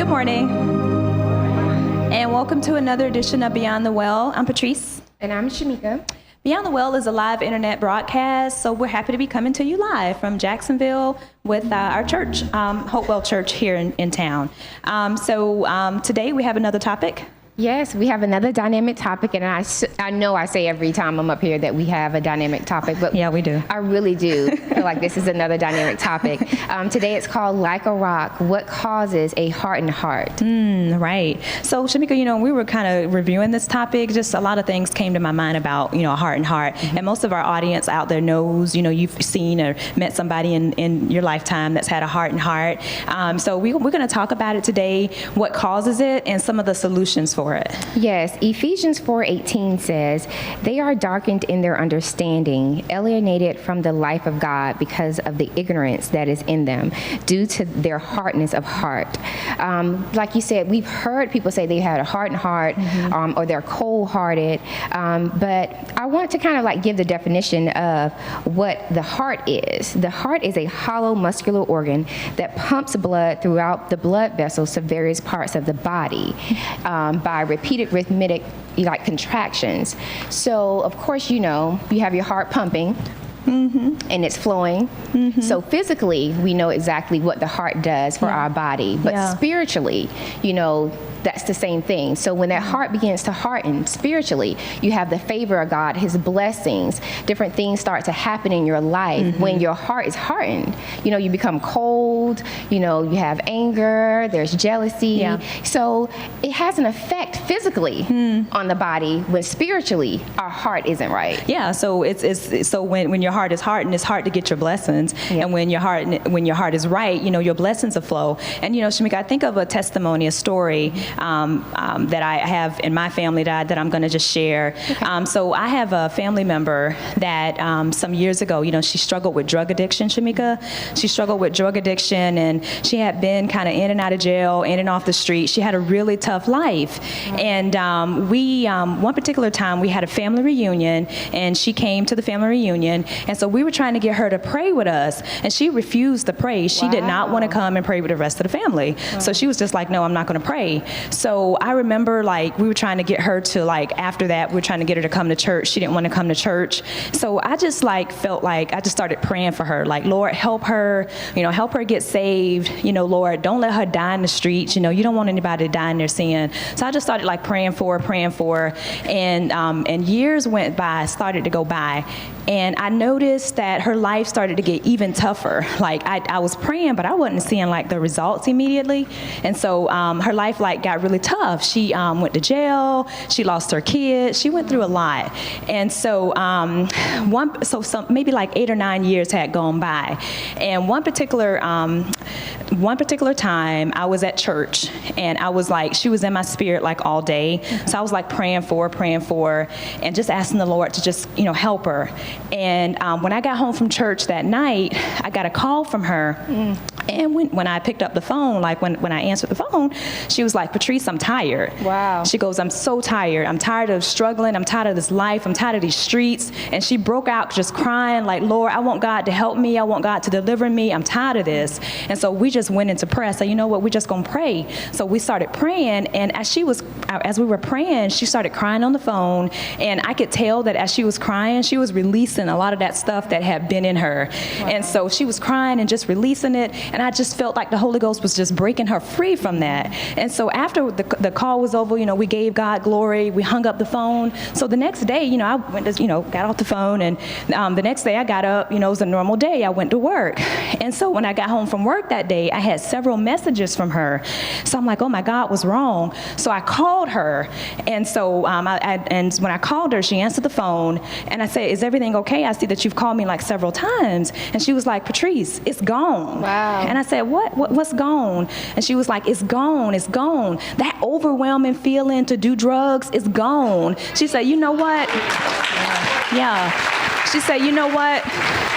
Good morning. And welcome to another edition of Beyond the Well. I'm Patrice. And I'm Shamika. Beyond the Well is a live internet broadcast, so we're happy to be coming to you live from Jacksonville with our church, Hopewell Church here in town. So today we have another topic. Yes, we have another dynamic topic, and I know I say every time I'm up here that we have a dynamic topic, but yeah, we do. I really do feel like this is another dynamic topic. Today it's called Like a Rock, What Causes a Hardened Heart? Right. So, Shamika, we were kind of reviewing this topic. Just a lot of things came to my mind about, a hardened heart. Mm-hmm. And most of our audience out there knows, you've seen or met somebody in your lifetime that's had a hardened heart. So we're going to talk about it today, what causes it, and some of the solutions for it. Yes, Ephesians 4:18 says, they are darkened in their understanding, alienated from the life of God because of the ignorance that is in them, due to their hardness of heart. Like you said, we've heard people say they had a hardened heart, mm-hmm. Or they're cold-hearted, but I want to kind of give the definition of what the heart is. The heart is a hollow muscular organ that pumps blood throughout the blood vessels to various parts of the body by repeated rhythmic contractions. So of course, you have your heart pumping. Mm-hmm. And it's flowing. Mm-hmm. So physically, we know exactly what the heart does for our body. But spiritually, that's the same thing. So when that heart begins to harden spiritually, you have the favor of God, His blessings, different things start to happen in your life. Mm-hmm. When your heart is hardened, you become cold, you have anger, there's jealousy. Yeah. So it has an effect physically on the body when spiritually our heart isn't right. Yeah, so it's so when your heart is hardened, it's hard to get your blessings. Yep. And when your heart is right, your blessings will flow. And Shamika, I think of a testimony, a story that I have in my family that I'm going to just share. Okay. So I have a family member that some years ago, she struggled with drug addiction, Shamika. She struggled with drug addiction, and she had been kind of in and out of jail, in and off the street. She had a really tough life. Mm-hmm. And we, one particular time, we had a family reunion, and she came to the family reunion, and so we were trying to get her to pray with us, and she refused to pray. She did not want to come and pray with the rest of the family. Wow. So she was just like, no, I'm not going to pray. So I remember we were trying to get her to after that, we were trying to get her to come to church. She didn't want to come to church. So I just felt like I just started praying for her. Lord, help her, help her get saved. Lord, don't let her die in the streets. You don't want anybody to die in their sin. So I just started praying for her. And years went by, started to go by. And I noticed that her life started to get even tougher. I was praying, but I wasn't seeing the results immediately. And so her life got really tough. She went to jail. She lost her kids. She went through a lot. And so maybe 8 or 9 years had gone by. And one particular time I was at church, and I was she was in my spirit all day. Mm-hmm. So I was praying for her, and just asking the Lord to just help her. And when I got home from church that night, I got a call from her. Mm. And when I picked up the phone, when I answered the phone, she was like, Patrice, I'm tired. Wow. She goes, I'm so tired. I'm tired of struggling. I'm tired of this life. I'm tired of these streets. And she broke out just crying Lord, I want God to help me. I want God to deliver me. I'm tired of this. And so we just went into prayer. So you know what? We're just going to pray. So we started praying. And as we were praying, she started crying on the phone. And I could tell that as she was crying, she was releasing a lot of that stuff that had been in her. Wow. And so she was crying and just releasing it. And I just felt like the Holy Ghost was just breaking her free from that. And so after the call was over, we gave God glory. We hung up the phone. So the next day, I went to, got off the phone. And the next day I got up, it was a normal day. I went to work. And so when I got home from work that day, I had several messages from her. So I'm like, oh my God, what's wrong? So I called her. And so and when I called her, she answered the phone. And I said, is everything okay? I see that you've called me several times. And she was like, Patrice, it's gone. Wow. And I said, what's gone? And she was like, it's gone. That overwhelming feeling to do drugs is gone. She said, you know what? Yeah. She said, you know what?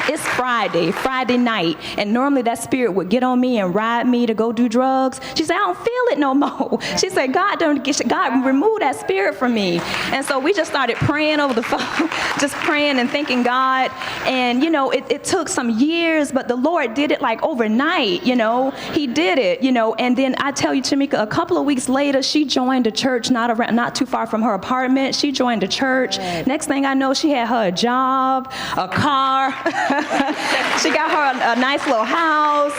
It's Friday night, and normally that spirit would get on me and ride me to go do drugs. She said, I don't feel it no more. She said, God remove that spirit from me. And so we just started praying over the phone, just praying and thanking God. And, it took some years, but the Lord did it like overnight, He did it, And then I tell you, Tamika, a couple of weeks later, she joined a church not too far from her apartment. She joined a church. Right. Next thing I know, she had her a job, a car. She got her a nice little house.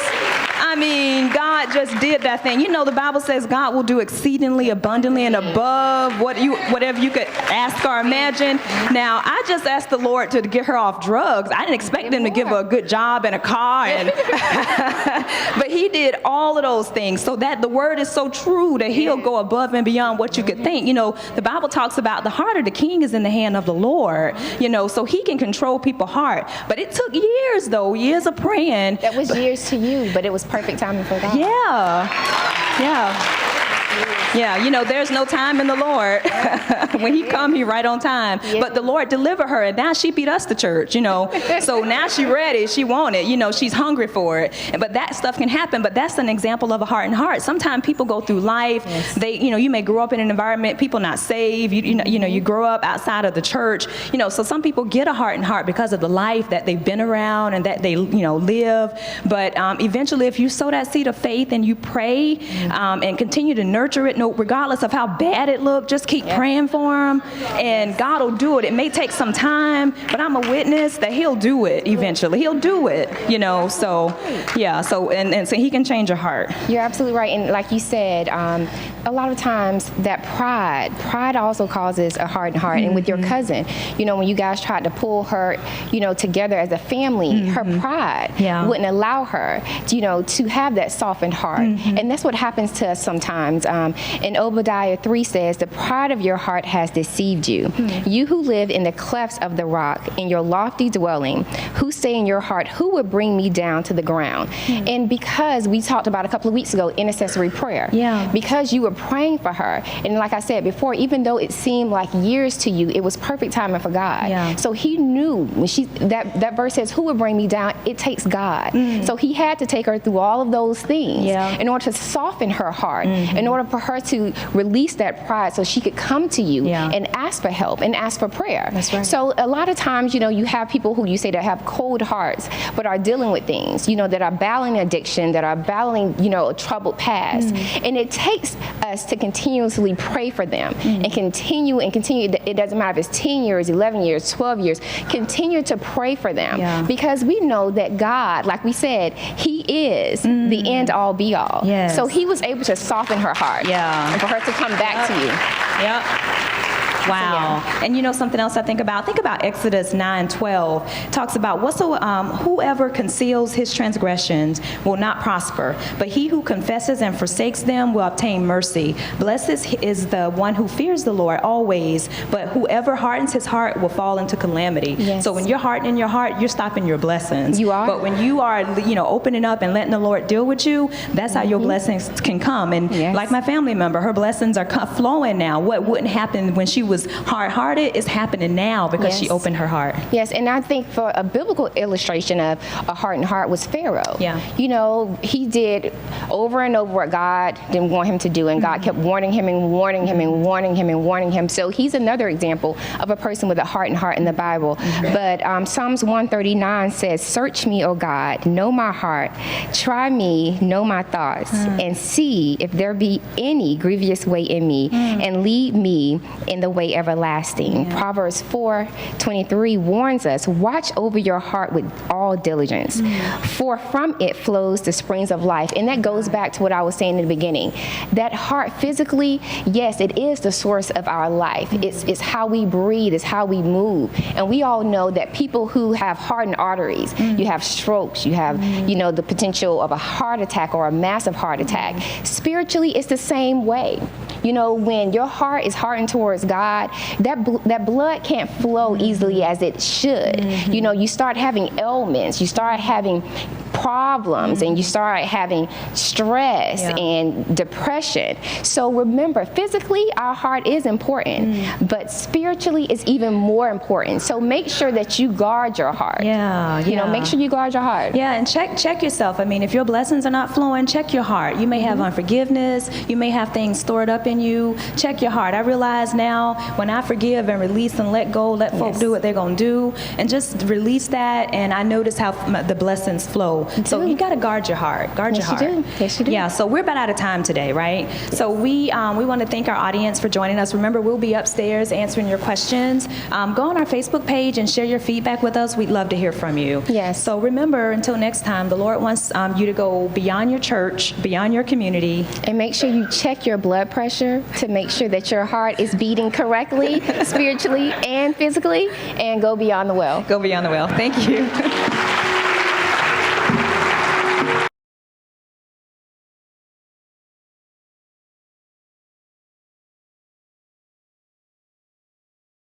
I mean, God just did that thing. The Bible says God will do exceedingly abundantly and above whatever you could ask or imagine. Now, I just asked the Lord to get her off drugs. I didn't expect Him to give her a good job and a car, but He did all of those things. So that the word is so true that He'll go above and beyond what you could think. The Bible talks about the heart of the king is in the hand of the Lord. So He can control people's heart. But it took years of praying. That was years to you, but it was perfect timing for God. Yeah, there's no time in the Lord. When He come, He right on time. Yeah. But the Lord delivered her, and now she beat us to church, So now she ready, she want it, she's hungry for it. But that stuff can happen, but that's an example of a hardened heart. Sometimes people go through life, they, you may grow up in an environment, people not saved, you grow up outside of the church, so some people get a hardened heart because of the life that they've been around and that they, live. But eventually, if you sow that seed of faith and you pray and continue to nurture it, regardless of how bad it looked, just keep praying for them, and God will do it. It may take some time, but I'm a witness that He'll do it eventually. He'll do it, So, so He can change your heart. You're absolutely right. And like you said, a lot of times that pride also causes a hardened heart. And with your cousin, when you guys tried to pull her, together as a family, her pride wouldn't allow her, to have that softened heart. And that's what happens to us sometimes. And Obadiah 3 says, the pride of your heart has deceived you. You who live in the clefts of the rock, in your lofty dwelling, who say in your heart, who would bring me down to the ground? And because we talked about a couple of weeks ago, intercessory prayer. Because you were praying for her. And like I said before, even though it seemed like years to you, it was perfect timing for God. So He knew when that verse says, who would bring me down? It takes God. So He had to take her through all of those things in order to soften her heart, in order for her to release that pride so she could come to you and ask for help and ask for prayer. That's right. So a lot of times, you have people who you say that have cold hearts, but are dealing with things, that are battling addiction, that are battling, a troubled past. And it takes us to continuously pray for them and continue. It doesn't matter if it's 10 years, 11 years, 12 years, continue to pray for them because we know that God, like we said, He is the end all be all. So He was able to soften her heart. And for her to come back to you. Wow. So, and something else I think about Exodus 9:12. Talks about whoever conceals his transgressions will not prosper, but he who confesses and forsakes them will obtain mercy. Blessed is the one who fears the Lord always, but whoever hardens his heart will fall into calamity. So when you're hardening your heart, you're stopping your blessings. You are. But when you are, opening up and letting the Lord deal with you, that's how your blessings can come. And like my family member, her blessings are flowing now. What wouldn't happen when she was hard-hearted is happening now because she opened her heart. And I think for a biblical illustration of a hardened heart was Pharaoh. He did over and over what God didn't want him to do, and God kept warning him and warning him and warning him and warning him. So he's another example of a person with a hardened heart in the Bible. But Psalms 139 says, search me, O God, know my heart, try me, know my thoughts, and see if there be any grievous way in me, and lead me in the way everlasting. Proverbs 4:23 warns us, watch over your heart with all diligence, for from it flows the springs of life. And that goes back to what I was saying in the beginning. That heart physically, yes, it is the source of our life. It's how we breathe, it's how we move. And we all know that people who have hardened arteries, you have strokes, you have, the potential of a heart attack or a massive heart attack. Spiritually, it's the same way. When your heart is hardened towards God, that blood can't flow easily as it should. You start having ailments, you start having problems and you start having stress and depression. So remember, physically, our heart is important, but spiritually, it's even more important. So make sure that you guard your heart. You know, make sure you guard your heart. Yeah, and check yourself. I mean, if your blessings are not flowing, check your heart. You may have unforgiveness. You may have things stored up in you. Check your heart. I realize now when I forgive and release and let go, let folk do what they're going to do, and just release that, and I notice how the blessings flow. So you got to guard your heart. Guard your heart. Yes, you do. Yeah, so we're about out of time today, right? Yes. So we want to thank our audience for joining us. Remember, we'll be upstairs answering your questions. Go on our Facebook page and share your feedback with us. We'd love to hear from you. Yes. So remember, until next time, the Lord wants you to go beyond your church, beyond your community. And make sure you check your blood pressure to make sure that your heart is beating correctly, spiritually and physically, and go beyond the well. Go beyond the well. Thank you.